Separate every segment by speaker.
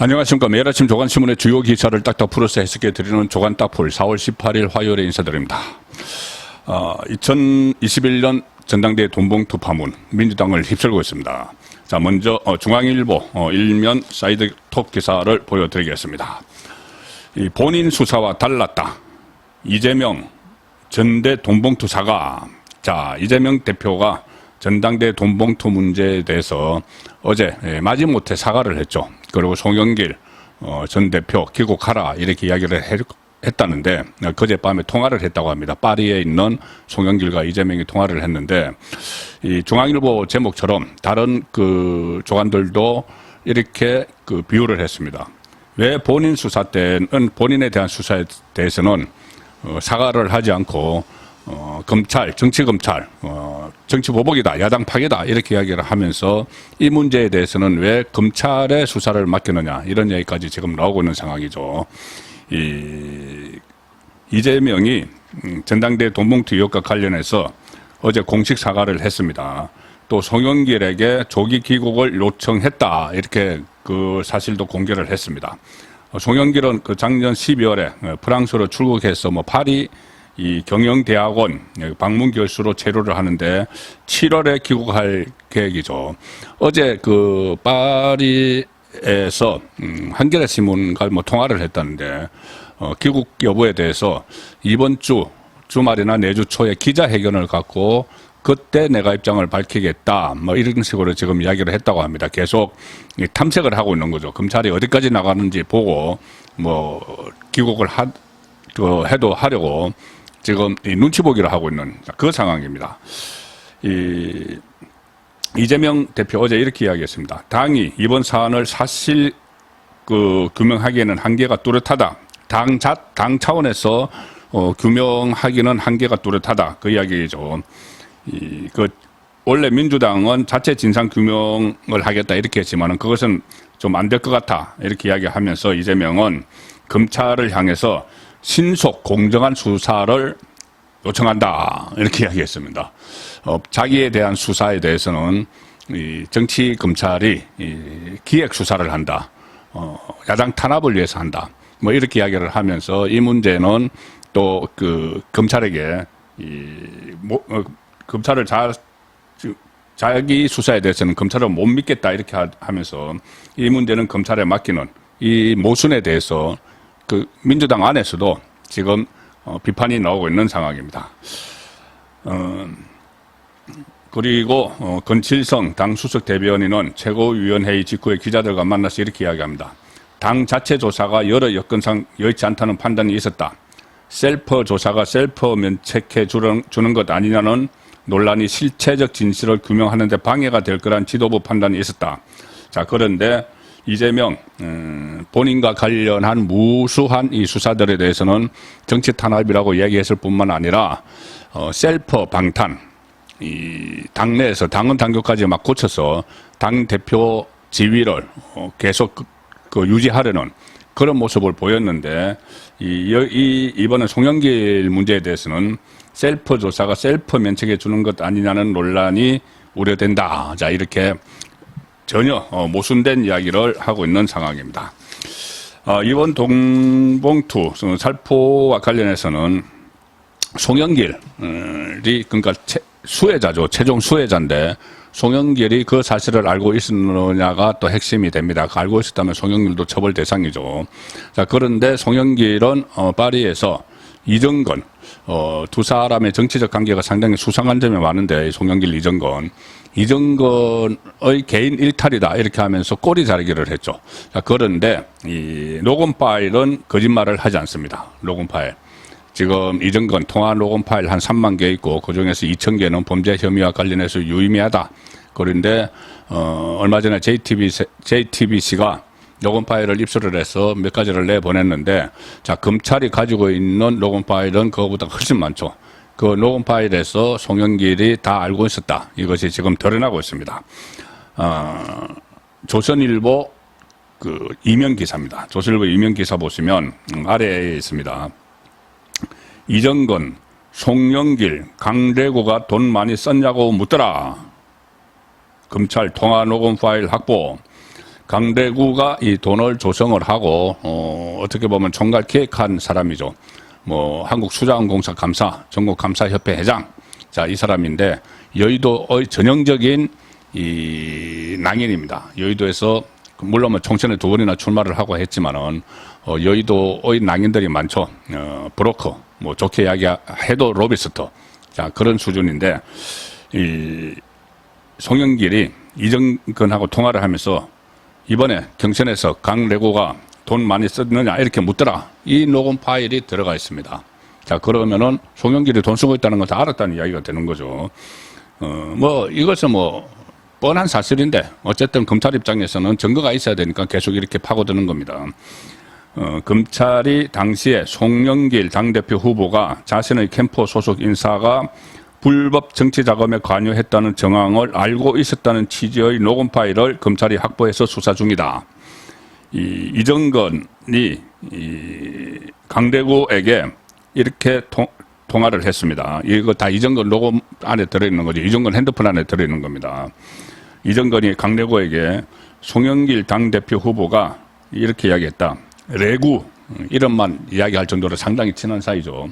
Speaker 1: 안녕하십니까. 매일 아침 조간신문의 주요 기사를 딱딱 풀어서 해석해 드리는 조간딱풀 4월 18일 화요일에 인사드립니다. 2021년 전당대회 돈봉투 파문, 민주당을 휩쓸고 있습니다. 자, 먼저 중앙일보 일면 사이드톡 기사를 보여드리겠습니다. 이 본인 수사와 달랐다. 이재명 전대 돈봉투 사과. 자, 이재명 대표가 전당대 돈봉투 문제에 대해서 어제 마지못해 사과를 했죠. 그리고 송영길 전 대표 귀국하라 이렇게 이야기를 했다는데 그제밤에 통화를 했다고 합니다. 파리에 있는 송영길과 이재명이 통화를 했는데 이 중앙일보 제목처럼 다른 그 조간들도 이렇게 그 비유를 했습니다. 왜 본인 수사 때는 본인에 대한 수사에 대해서는 사과를 하지 않고 검찰, 정치검찰, 정치보복이다, 야당 파괴다 이렇게 이야기를 하면서 이 문제에 대해서는 왜 검찰의 수사를 맡기느냐 이런 얘기까지 지금 나오고 있는 상황이죠. 이재명이 전당대 돈봉투 의혹과 관련해서 어제 공식 사과를 했습니다. 또 송영길에게 조기 귀국을 요청했다 이렇게 그 사실도 공개를 했습니다. 송영길은 그 작년 12월에 프랑스로 출국해서 파리 이 경영대학원 방문 교수로 체류를 하는데 7월에 귀국할 계획이죠. 어제 그 파리에서 한겨레 신문과 통화를 했다는데 귀국 여부에 대해서 이번 주 주말이나 내주 초에 기자회견을 갖고 그때 내가 입장을 밝히겠다 이런 식으로 지금 이야기를 했다고 합니다. 계속 탐색을 하고 있는 거죠. 검찰이 어디까지 나가는지 보고 귀국을 해도 하려고 지금 눈치 보기를 하고 있는 그 상황입니다. 이재명 대표 어제 이렇게 이야기했습니다. 당이 이번 사안을 사실 규명하기에는 한계가 뚜렷하다. 당 차원에서 규명하기는 한계가 뚜렷하다. 그 이야기죠. 원래 민주당은 자체 진상 규명을 하겠다 이렇게 했지만은 그것은 좀 안 될 것 같아 이렇게 이야기하면서 이재명은 검찰을 향해서 신속 공정한 수사를 요청한다 이렇게 이야기했습니다. 자기에 대한 수사에 대해서는 이 정치 검찰이 기획 수사를 한다. 야당 탄압을 위해서 한다. 이렇게 이야기를 하면서 이 문제는 또 그 검찰에게 검찰을 자기 수사에 대해서는 검찰을 못 믿겠다 이렇게 하면서 이 문제는 검찰에 맡기는 이 모순에 대해서 그 민주당 안에서도 지금 비판이 나오고 있는 상황입니다. 그리고 권칠성 당 수석 대변인은 최고위원회의 직후에 기자들과 만나서 이렇게 이야기합니다. 당 자체 조사가 여러 여건상 여의치 않다는 판단이 있었다. 셀프 조사가 셀프 면책해 주는 것 아니냐는 논란이 실체적 진실을 규명하는 데 방해가 될 거란 지도부 판단이 있었다. 자, 그런데 이재명 본인과 관련한 무수한 이 수사들에 대해서는 정치 탄압이라고 얘기했을 뿐만 아니라 셀프 방탄, 이 당내에서 당헌 당규까지 막 고쳐서 당 대표 지위를 계속 유지하려는 그런 모습을 보였는데 이번에 송영길 문제에 대해서는 셀프 조사가 셀프 면책해 주는 것 아니냐는 논란이 우려된다. 자, 이렇게 전혀 모순된 이야기를 하고 있는 상황입니다. 이번 돈봉투 살포와 관련해서는 송영길이 그러니까 수혜자죠. 최종 수혜자인데 송영길이 그 사실을 알고 있었느냐가 또 핵심이 됩니다. 알고 있었다면 송영길도 처벌 대상이죠. 자, 그런데 송영길은 파리에서 이정건 두 사람의 정치적 관계가 상당히 수상한 점이 많은데 송영길 이정건의 개인 일탈이다 이렇게 하면서 꼬리 자르기를 했죠. 자, 그런데 이 녹음 파일은 거짓말을 하지 않습니다. 녹음 파일. 지금 이정건 통화 녹음 파일 한 3만 개 있고 그중에서 2,000개는 범죄 혐의와 관련해서 유의미하다. 그런데 얼마 전에 JTBC가 녹음 파일을 입수를 해서 몇 가지를 내보냈는데 자, 검찰이 가지고 있는 녹음 파일은 그거보다 훨씬 많죠. 그 녹음 파일에서 송영길이 다 알고 있었다. 이것이 지금 드러나고 있습니다. 조선일보 이면 기사입니다. 조선일보 이면 기사 보시면 아래에 있습니다. 이정건, 송영길, 강대구가 돈 많이 썼냐고 묻더라. 검찰 통화 녹음 파일 확보. 강대구가 이 돈을 조성을 하고 어떻게 보면 총괄 기획한 사람이죠. 뭐 한국수자원공사 감사, 전국감사협회 회장, 자, 이 사람인데 여의도의 전형적인 이 낭인입니다. 여의도에서 물론 뭐 총선에 2번이나 출마를 하고 했지만은 여의도의 낭인들이 많죠. 브로커, 뭐 좋게 이야기해도 로비스터, 자, 그런 수준인데 이 송영길이 이정근하고 통화를 하면서 이번에 경선에서 강래구가 돈 많이 썼느냐 이렇게 묻더라. 이 녹음 파일이 들어가 있습니다. 자, 그러면은 송영길이 돈 쓰고 있다는 걸 다 알았다는 이야기가 되는 거죠. 뭐 이것은 뭐 뻔한 사실인데 어쨌든 검찰 입장에서는 증거가 있어야 되니까 계속 이렇게 파고드는 겁니다. 검찰이 당시에 송영길 당대표 후보가 자신의 캠프 소속 인사가 불법 정치 자금에 관여했다는 정황을 알고 있었다는 취지의 녹음 파일을 검찰이 확보해서 수사 중이다. 이정건이 강대구에게 이렇게 통화를 했습니다. 이거 다 이정건 녹음 안에 들어있는 거죠. 이정건 핸드폰 안에 들어있는 겁니다. 이정건이 강대구에게 송영길 당대표 후보가 이렇게 이야기했다. 레구, 이름만 이야기할 정도로 상당히 친한 사이죠.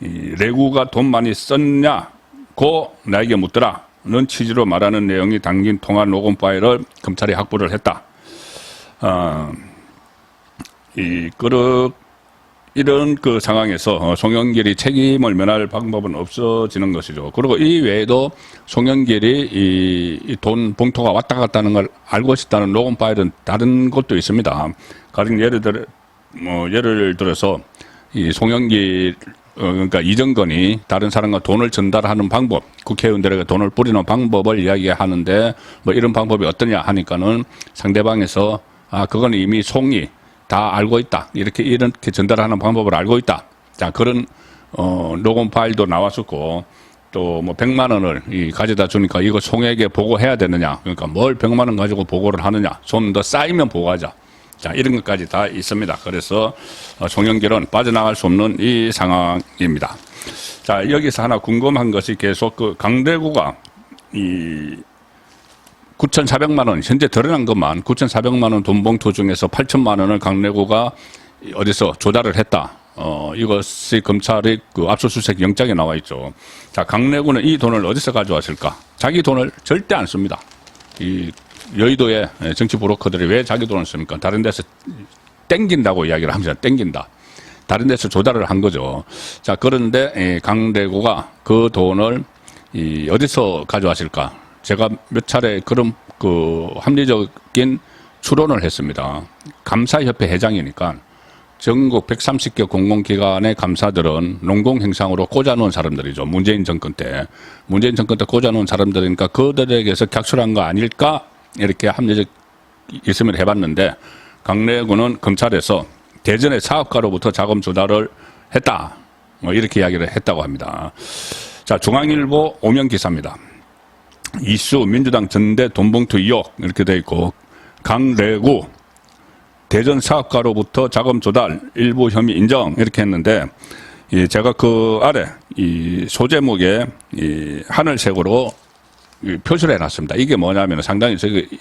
Speaker 1: 레구가 돈 많이 썼냐고 나에게 묻더라. 는 취지로 말하는 내용이 담긴 통화 녹음 파일을 검찰이 확보를 했다. 이런 그 상황에서 송영길이 책임을 면할 방법은 없어지는 것이죠. 그리고 이 외에도 송영길이 이 돈 봉투가 왔다 갔다 하는 걸 알고 있다는 녹음 파일은 다른 것도 있습니다. 가령 예를 들어서 이 송영길 그러니까 이정건이 다른 사람과 돈을 전달하는 방법, 국회의원들에게 돈을 뿌리는 방법을 이야기하는데 뭐 이런 방법이 어떠냐 하니까는 상대방에서 그건 이미 송이 다 알고 있다. 이렇게 전달하는 방법을 알고 있다. 자, 그런 녹음 파일도 나왔었고 또 뭐 100만 원을 가져다 주니까 이거 송에게 보고해야 되느냐. 그러니까 뭘 100만 원 가지고 보고를 하느냐. 좀 더 쌓이면 보고하자. 자, 이런 것까지 다 있습니다. 그래서 송영길은 빠져나갈 수 없는 이 상황입니다. 자, 여기서 하나 궁금한 것이 계속 그 강대구가 9,400만 원, 현재 드러난 것만 9,400만 원 돈 봉투 중에서 8천만 원을 강대구가 어디서 조달을 했다. 이것이 검찰의 그 압수수색 영장에 나와 있죠. 자, 강대구는 이 돈을 어디서 가져왔을까? 자기 돈을 절대 안 씁니다. 이 여의도의 정치 브로커들이 왜 자기 돈을 씁니까? 다른 데서 땡긴다고 이야기를 합니다. 땡긴다. 다른 데서 조달을 한 거죠. 자, 그런데 강대구가 그 돈을 어디서 가져왔을까? 제가 몇 차례 그런 그 합리적인 추론을 했습니다. 감사협회 회장이니까 전국 130개 공공기관의 감사들은 농공행상으로 꽂아놓은 사람들이죠. 문재인 정권 때 꽂아놓은 사람들이니까 그들에게서 객출한 거 아닐까? 이렇게 합리적 있으면 해봤는데 강대구는 검찰에서 대전의 사업가로부터 자금 조달을 했다. 뭐 이렇게 이야기를 했다고 합니다. 자, 중앙일보 오면 기사입니다. 이슈 민주당 전대 돈봉투 의혹 이렇게 돼 있고 강대구 대전 사업가로부터 자금 조달 일부 혐의 인정 이렇게 했는데 제가 그 아래 이 소제목에 하늘색으로 표시를 해놨습니다. 이게 뭐냐면 상당히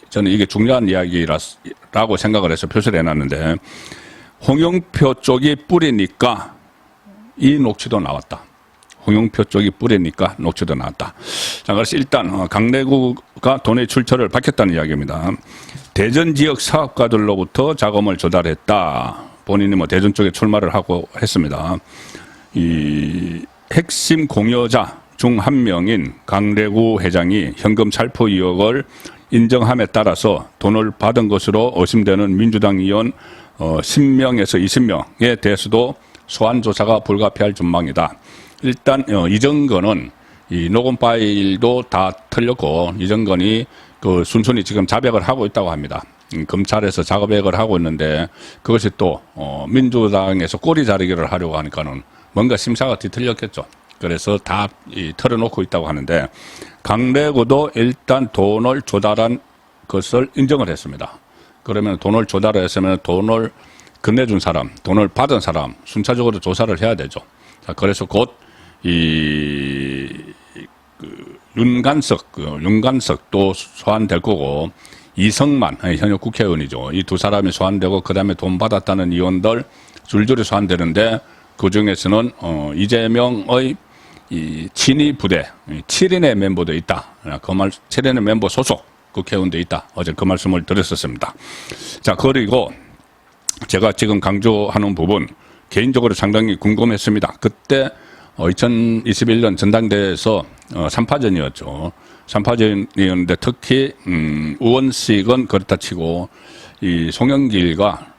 Speaker 1: 저는 이게 중요한 이야기라고 생각을 해서 표시를 해놨는데 홍영표 쪽이 뿌리니까 이 녹취도 나왔다. 홍영표 쪽이 뿌리니까 녹취도 나왔다. 자, 그래서 일단 강대구가 돈의 출처를 밝혔다는 이야기입니다. 대전 지역 사업가들로부터 자금을 조달했다. 본인이 뭐 대전 쪽에 출마를 하고 했습니다. 이 핵심 공여자 중 한 명인 강대구 회장이 현금 살포 의혹을 인정함에 따라서 돈을 받은 것으로 의심되는 민주당 의원 10명에서 20명에 대해서도 소환 조사가 불가피할 전망이다. 일단 이정건은 이 녹음 파일도 다 틀렸고 이정건이 그 순순히 지금 자백을 하고 있다고 합니다. 검찰에서 자백을 하고 있는데 그것이 또 민주당에서 꼬리 자르기를 하려고 하니까는 뭔가 심사가 뒤틀렸겠죠. 그래서 다 털어놓고 있다고 하는데 강대구도 일단 돈을 조달한 것을 인정을 했습니다. 그러면 돈을 조달했으면 돈을 건네준 사람, 돈을 받은 사람 순차적으로 조사를 해야 되죠. 자, 그래서 곧 윤관석도 소환될 거고 이성만 현역 국회의원이죠. 이 두 사람이 소환되고 그다음에 돈 받았다는 의원들 줄줄이 소환되는데 그 중에서는 이재명의 이 친위 부대 7인의 멤버도 있다. 그 말 7인의 멤버 소속 국회의원도 있다. 어제 그 말씀을 드렸었습니다. 자, 그리고 제가 지금 강조하는 부분 개인적으로 상당히 궁금했습니다. 그때 2021년 전당대회에서 3파전이었죠. 3파전이었는데 특히 우원식은 그렇다 치고 이 송영길과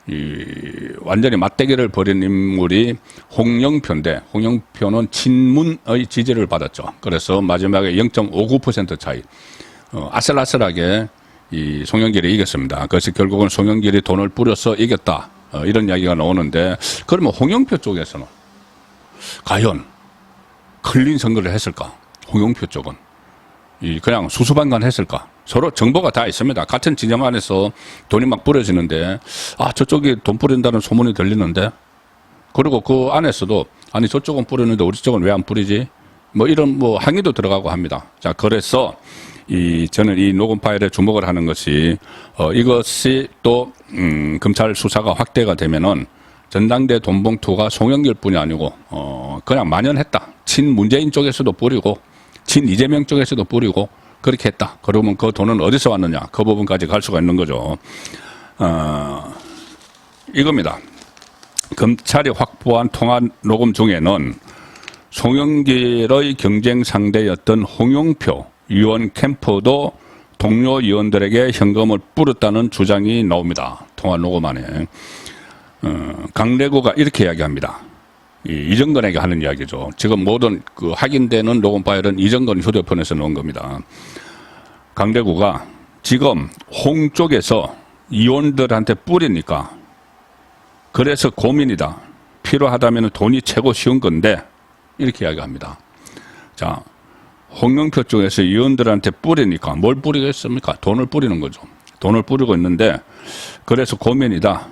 Speaker 1: 완전히 맞대결을 벌인 인물이 홍영표인데 홍영표는 친문의 지지를 받았죠. 그래서 마지막에 0.59% 차이 아슬아슬하게 이 송영길이 이겼습니다. 그래서 결국은 송영길이 돈을 뿌려서 이겼다. 이런 이야기가 나오는데 그러면 홍영표 쪽에서는 과연 클린 선거를 했을까? 홍영표 쪽은 그냥 수수방관 했을까? 서로 정보가 다 있습니다. 같은 진영 안에서 돈이 막 뿌려지는데 저쪽이 돈 뿌린다는 소문이 들리는데 그리고 그 안에서도 아니 저쪽은 뿌리는데 우리 쪽은 왜 안 뿌리지? 뭐 이런 뭐 항의도 들어가고 합니다. 자, 그래서 저는 이 녹음 파일에 주목을 하는 것이 이것이 또 검찰 수사가 확대가 되면은 전당대 돈봉투가 송영길뿐이 아니고 그냥 만연했다. 친문재인 쪽에서도 뿌리고 친 이재명 쪽에서도 뿌리고 그렇게 했다. 그러면 그 돈은 어디서 왔느냐? 그 부분까지 갈 수가 있는 거죠. 이겁니다. 검찰이 확보한 통화 녹음 중에는 송영길의 경쟁 상대였던 홍영표 의원 캠프도 동료 의원들에게 현금을 뿌렸다는 주장이 나옵니다. 통화 녹음 안에. 강대구가 이렇게 이야기합니다. 이정건에게 하는 이야기죠. 지금 모든 그 확인되는 녹음 파일은 이정건 휴대폰에서 나온 겁니다. 강대구가 지금 홍 쪽에서 의원들한테 뿌리니까 그래서 고민이다. 필요하다면 돈이 최고 쉬운 건데 이렇게 이야기합니다. 자, 홍영표 쪽에서 의원들한테 뿌리니까 뭘 뿌리겠습니까? 돈을 뿌리는 거죠. 돈을 뿌리고 있는데 그래서 고민이다.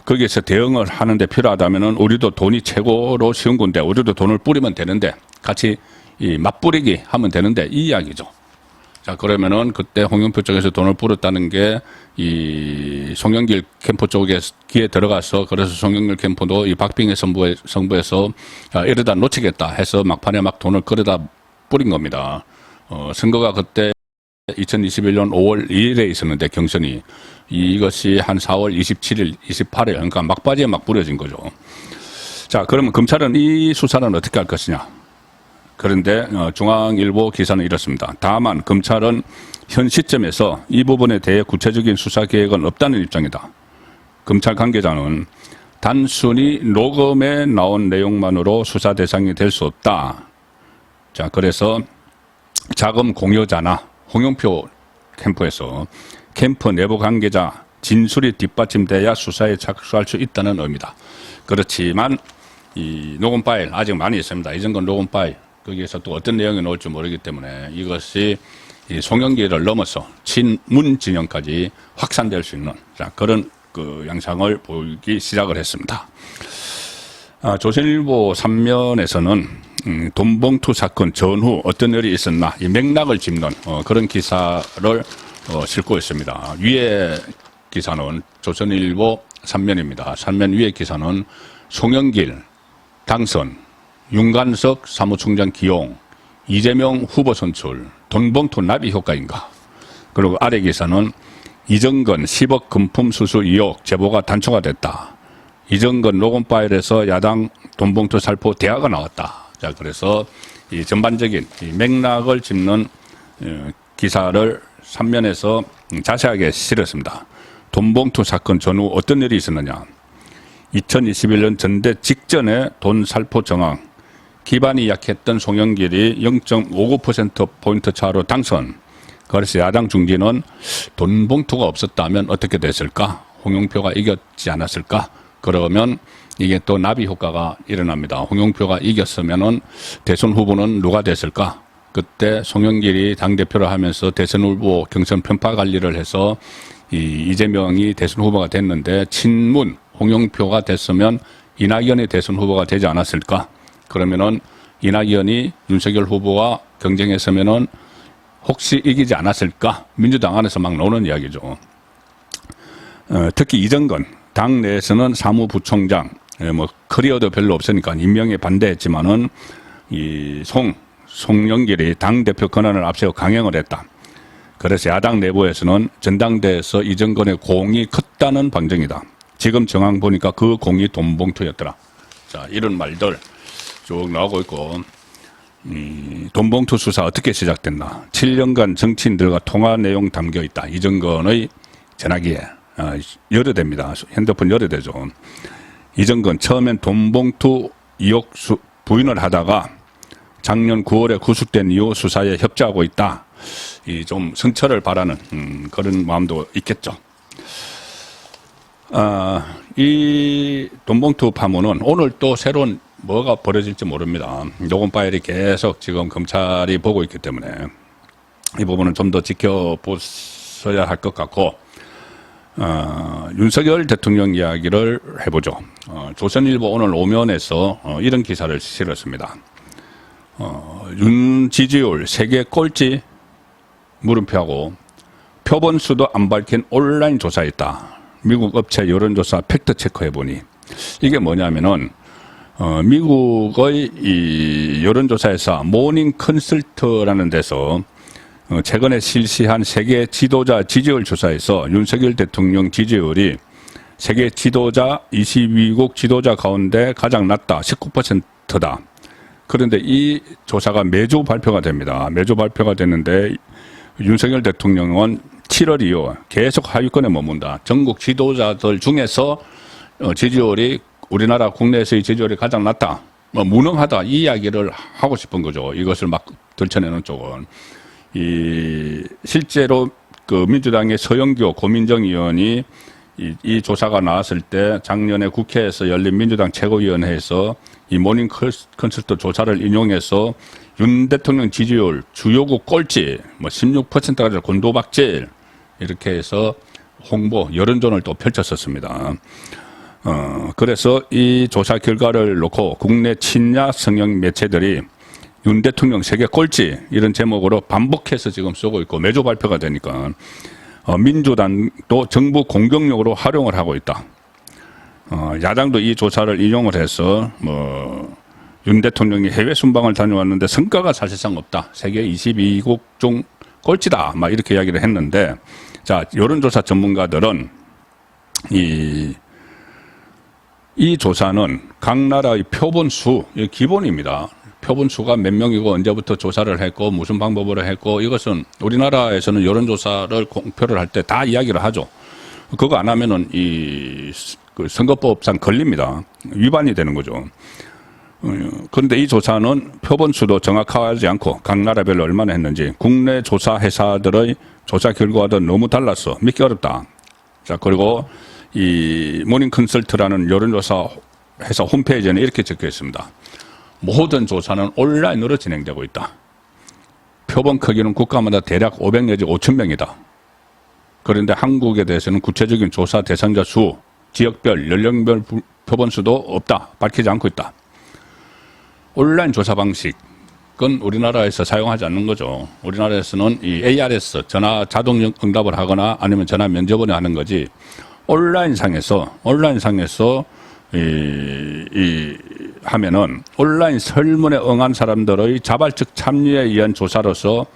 Speaker 1: 거기에서 대응을 하는데 필요하다면은 우리도 돈이 최고로 쉬운 건데 우리도 돈을 뿌리면 되는데 같이 맞뿌리기 하면 되는데 이 이야기죠. 자, 그러면은 그때 홍영표 쪽에서 돈을 뿌렸다는 게 이 송영길 캠프 쪽에 기에 들어가서 그래서 송영길 캠프도 이 박빙의 승부에서 이러다 놓치겠다 해서 막판에 막 돈을 끌어다 뿌린 겁니다. 선거가 그때 2021년 5월 2일에 있었는데 경선이 이것이 한 4월 27일, 28일 그러니까 막바지에 막 뿌려진 거죠. 자, 그러면 검찰은 이 수사는 어떻게 할 것이냐? 그런데 중앙일보 기사는 이렇습니다. 다만 검찰은 현 시점에서 이 부분에 대해 구체적인 수사 계획은 없다는 입장이다. 검찰 관계자는 단순히 녹음에 나온 내용만으로 수사 대상이 될 수 없다. 자, 그래서 자금 공여자나 홍영표 캠프에서 캠프 내부 관계자 진술이 뒷받침돼야 수사에 착수할 수 있다는 의미다. 그렇지만 이 녹음 파일 아직 많이 있습니다. 이정건 녹음 파일 거기에서 또 어떤 내용이 나올지 모르기 때문에 이것이 이 송영길을 넘어서 친문 진영까지 확산될 수 있는 그런 그 양상을 보이기 시작을 했습니다. 조선일보 3면에서는 돈봉투 사건 전후 어떤 일이 있었나 이 맥락을 짚는 그런 기사를 싣고 있습니다. 위에 기사는 조선일보 3면입니다. 3면 위에 기사는 송영길 당선, 윤관석 사무총장 기용, 이재명 후보 선출, 돈봉투 납입 효과인가. 그리고 아래 기사는 이정건 10억 금품 수수 의혹 제보가 단초가 됐다. 이정건 녹음 파일에서 야당 돈봉투 살포 대화가 나왔다. 자, 그래서 이 전반적인 이 맥락을 짚는 기사를 3면에서 자세하게 실었습니다. 돈봉투 사건 전후 어떤 일이 있었느냐. 2021년 전대 직전에 돈 살포 정황, 기반이 약했던 송영길이 0.59%포인트 차로 당선. 그래서 야당 중진은 돈 봉투가 없었다면 어떻게 됐을까? 홍영표가 이겼지 않았을까? 그러면 이게 또 나비 효과가 일어납니다. 홍영표가 이겼으면은 대선 후보는 누가 됐을까? 그때 송영길이 당대표를 하면서 대선 후보 경선 편파 관리를 해서 이재명이 대선 후보가 됐는데 친문 홍영표가 됐으면 이낙연이 대선 후보가 되지 않았을까? 그러면은 이낙연이 윤석열 후보와 경쟁했으면은 혹시 이기지 않았을까? 민주당 안에서 막 노는 이야기죠. 특히 이정건 당 내에서는 사무부총장, 뭐 커리어도 별로 없으니까 임명에 반대했지만은 이 송영길이 당 대표 권한을 앞세워 강행을 했다. 그래서 야당 내부에서는 전당대회에서 이정건의 공이 컸다는 방정이다. 지금 정황 보니까 그 공이 돈봉투였더라. 자, 이런 말들 쭉 나오고 있고, 돈봉투 수사 어떻게 시작됐나? 7년간 정치인들과 통화 내용 담겨 있다. 이정건의 전화기에 여러 대입니다. 핸드폰 여러 대죠. 이정건 처음엔 돈봉투 의혹 부인을 하다가 작년 9월에 구속된 이후 수사에 협조하고 있다. 이 좀 성찰을 바라는 그런 마음도 있겠죠. 이 돈봉투 파문은 오늘 또 새로운 뭐가 벌어질지 모릅니다. 녹음 파일이 계속 지금 검찰이 보고 있기 때문에 이 부분은 좀 더 지켜보셔야 할 것 같고, 윤석열 대통령 이야기를 해보죠. 조선일보 오늘 오면에서 이런 기사를 실었습니다. 윤 지지율 세계 꼴찌 물음표하고 표본수도 안 밝힌 온라인 조사였다. 미국 업체 여론조사 팩트 체크해보니 이게 뭐냐면은 미국의 이 여론조사회사 모닝 컨설트라는 데서 최근에 실시한 세계 지도자 지지율 조사에서 윤석열 대통령 지지율이 세계 지도자 22국 지도자 가운데 가장 낮다. 19%다. 그런데 이 조사가 매주 발표가 됩니다. 매주 발표가 됐는데 윤석열 대통령은 7월 이후 계속 하위권에 머문다. 전국 지도자들 중에서 지지율이 우리나라 국내에서의 지지율이 가장 낮다. 뭐 무능하다. 이 이야기를 하고 싶은 거죠. 이것을 막 들춰내는 쪽은. 실제로 그 민주당의 서영교 고민정 의원이 이 조사가 나왔을 때 작년에 국회에서 열린 민주당 최고위원회에서 이 모닝 컨설트 조사를 인용해서 윤 대통령 지지율 주요국 꼴찌 뭐 16%까지 곤도박질 이렇게 해서 홍보 여론전을 또 펼쳤었습니다. 그래서 이 조사 결과를 놓고 국내 친야 성형 매체들이 윤 대통령 세계 꼴찌 이런 제목으로 반복해서 지금 쓰고 있고 매주 발표가 되니까 민주당도 정부 공격용으로 활용을 하고 있다. 야당도 이 조사를 인용을 해서 윤 대통령이 해외 순방을 다녀왔는데 성과가 사실상 없다. 세계 22국 중 꼴찌다. 막 이렇게 이야기를 했는데, 자, 여론조사 전문가들은 이 조사는 각 나라의 표본수, 이게 기본입니다. 표본수가 몇 명이고 언제부터 조사를 했고 무슨 방법으로 했고 이것은 우리나라에서는 여론조사를 공표를 할 때 다 이야기를 하죠. 그거 안 하면은 그 선거법상 걸립니다. 위반이 되는 거죠. 그런데 이 조사는 표본수도 정확하지 않고 각 나라별로 얼마나 했는지 국내 조사 회사들의 조사 결과도 너무 달라서 믿기 어렵다. 자, 그리고 이 모닝 컨설트라는 여론조사 회사 홈페이지에는 이렇게 적혀 있습니다. 모든 조사는 온라인으로 진행되고 있다. 표본 크기는 국가마다 대략 500 내지 5천 명이다. 그런데 한국에 대해서는 구체적인 조사 대상자 수, 지역별, 연령별 표본 수도 없다. 밝히지 않고 있다. 온라인 조사 방식은 우리나라에서 사용하지 않는 거죠. 우리나라에서는 이 ARS, 전화 자동 응답을 하거나 아니면 전화 면접을 하는 거지. 온라인상에서 하면은 온라인 설문에 응한 사람들의 자발적 참여에 의한 조사로서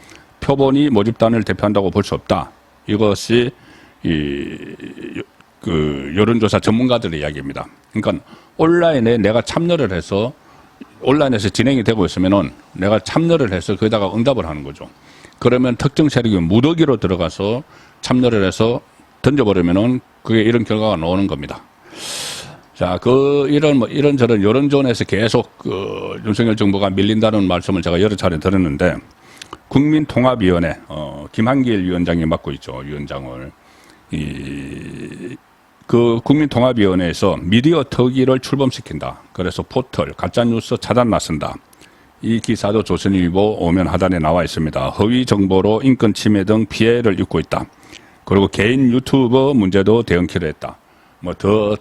Speaker 1: 표본이 모집단을 대표한다고 볼 수 없다. 이것이 그 여론조사 전문가들의 이야기입니다. 그러니까 온라인에 내가 참여를 해서 온라인에서 진행이 되고 있으면은 내가 참여를 해서 거기다가 응답을 하는 거죠. 그러면 특정 세력이 무더기로 들어가서 참여를 해서 던져버리면은 그게 이런 결과가 나오는 겁니다. 자, 이런저런 여론전에서 계속 윤석열 정부가 밀린다는 말씀을 제가 여러 차례 들었는데, 국민통합위원회, 김한길 위원장이 맡고 있죠, 위원장을. 그 국민통합위원회에서 미디어 특위를 출범시킨다. 그래서 포털, 가짜뉴스 차단 나선다. 이 기사도 조선일보 오면 하단에 나와 있습니다. 허위 정보로 인권 침해 등 피해를 입고 있다. 그리고 개인 유튜버 문제도 대응키로 했다. 더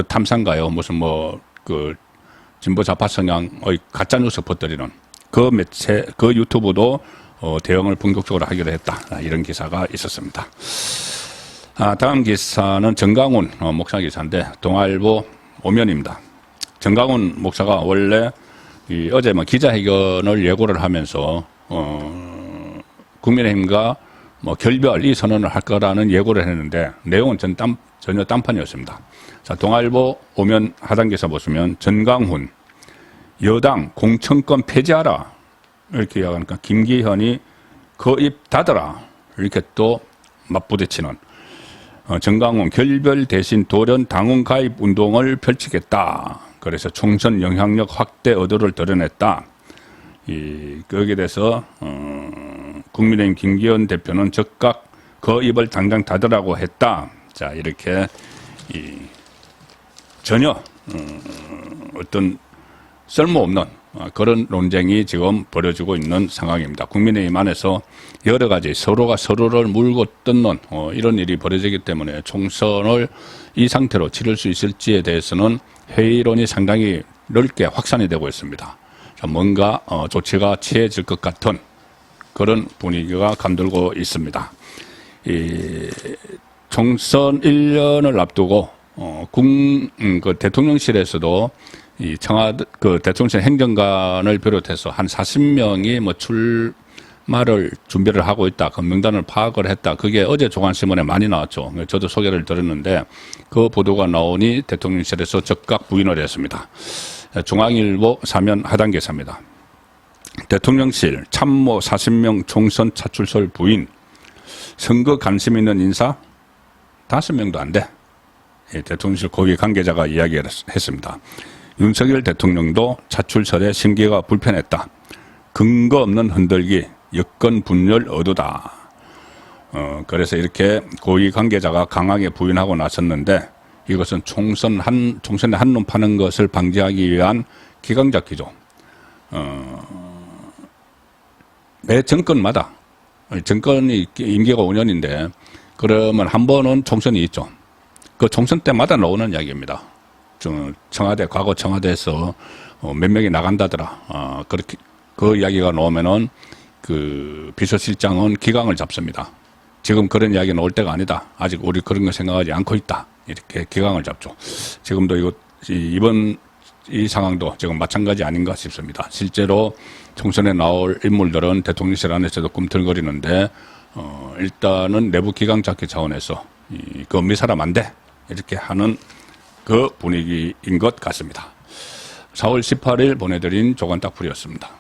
Speaker 1: 탐상가요. 무슨 진보 좌파 성향의 가짜뉴스 퍼뜨리는 그 매체, 그 유튜브도 대응을 본격적으로 하기로 했다. 이런 기사가 있었습니다. 다음 기사는 정강훈 목사 기사인데 동아일보 오면입니다. 정강훈 목사가 원래 어제 기자회견을 예고를 하면서 국민의힘과 결별 이 선언을 할 거라는 예고를 했는데 내용은 전혀 딴판이었습니다. 자, 동아일보 오면 하단 기사 보시면 정강훈 여당 공천권 폐지하라 이렇게 이야기하니까 김기현이 그 입 닫아라 이렇게 또 맞부딪히는 정강훈 결별 대신 돌연 당원 가입 운동을 펼치겠다. 그래서 총선 영향력 확대 의도를 드러냈다. 거기에 대해서 국민의힘 김기현 대표는 즉각 그 입을 당장 닫으라고 했다. 자, 이렇게 전혀 어떤 쓸모없는 그런 논쟁이 지금 벌어지고 있는 상황입니다. 국민의힘 안에서 여러 가지 서로가 서로를 물고 뜯는 이런 일이 벌어지기 때문에 총선을 이 상태로 치를 수 있을지에 대해서는 회의론이 상당히 넓게 확산이 되고 있습니다. 뭔가 조치가 취해질 것 같은 그런 분위기가 감돌고 있습니다. 총선 1년을 앞두고 그 대통령실에서도 대통령실 행정관을 비롯해서 한 40명이 출마를 준비를 하고 있다. 그 명단을 파악을 했다. 그게 어제 조간신문에 많이 나왔죠. 저도 소개를 드렸는데 그 보도가 나오니 대통령실에서 즉각 부인을 했습니다. 중앙일보 사면 하단 기사입니다. 대통령실 참모 40명 총선 차출설 부인. 선거 관심 있는 인사 5명도 안 돼. 대통령실 고위 관계자가 이야기했습니다. 윤석열 대통령도 차출설에 심기가 불편했다. 근거 없는 흔들기, 여권 분열 의도다. 그래서 이렇게 고위 관계자가 강하게 부인하고 나섰는데 이것은 총선에 한눈 파는 것을 방지하기 위한 기강잡기죠. 매 정권마다 정권이 임기가 5년인데 그러면 한 번은 총선이 있죠. 그 총선 때마다 나오는 이야기입니다. 과거 청와대에서 몇 명이 나간다더라. 그렇게 그 이야기가 나오면은 그 비서실장은 기강을 잡습니다. 지금 그런 이야기 나올 때가 아니다. 아직 우리 그런 거 생각하지 않고 있다. 이렇게 기강을 잡죠. 지금도 이번 이 상황도 지금 마찬가지 아닌가 싶습니다. 실제로 총선에 나올 인물들은 대통령실 안에서도 꿈틀거리는데 일단은 내부 기강 잡기 차원에서 그 없는 사람 안 돼. 이렇게 하는 그 분위기인 것 같습니다. 4월 18일 보내드린 조간딱풀이었습니다.